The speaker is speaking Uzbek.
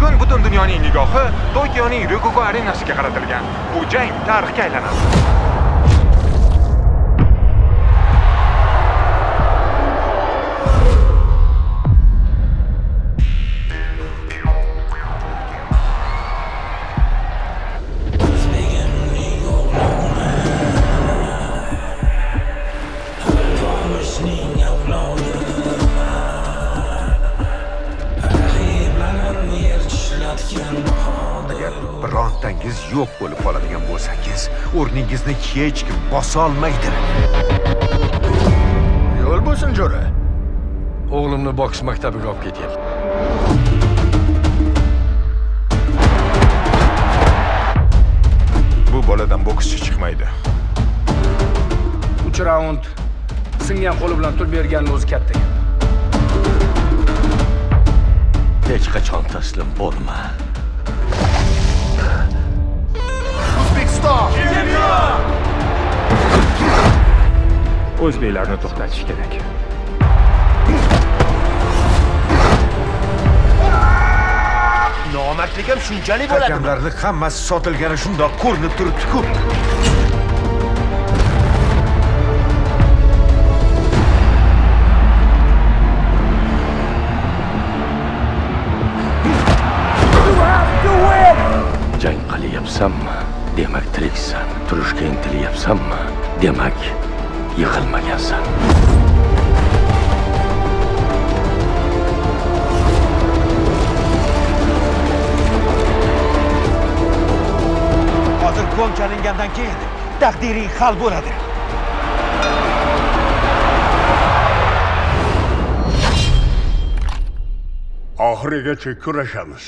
Bugun butun dunyoning nigohi Tokioning Ryogoku arenasiga qaratilgan. Bu jang tarixga aylanadi. Agar birontangiz yo'q bo'lib qoladigan bo'lsangiz, o'rningizni hech kim bosa olmaydi. Yo'l bo'lsin, jo'ra. O'g'limni boks maktabiga olib ketay. Bu boladan bokschi chiqmaydi. 3 raund singan qo'li bilan turib berganning o'zi katta gap. Hech qachon taslim bo'lma. O'zbekiston! O'zbeklarni to'xtatish kerak. Nomardligim shunchalik bo'ladi. Hakamlarning hammasi sotilgani shundoq ko'rinib turibdi-ku. Jang qilyapsanmi? Demak tiriksan. Turishga intilyapsanmi? Demak yiqilmagansan. Hozir gol chalingandan keyin taqdiring hal bo'ladi. Oxirigacha kurashamiz.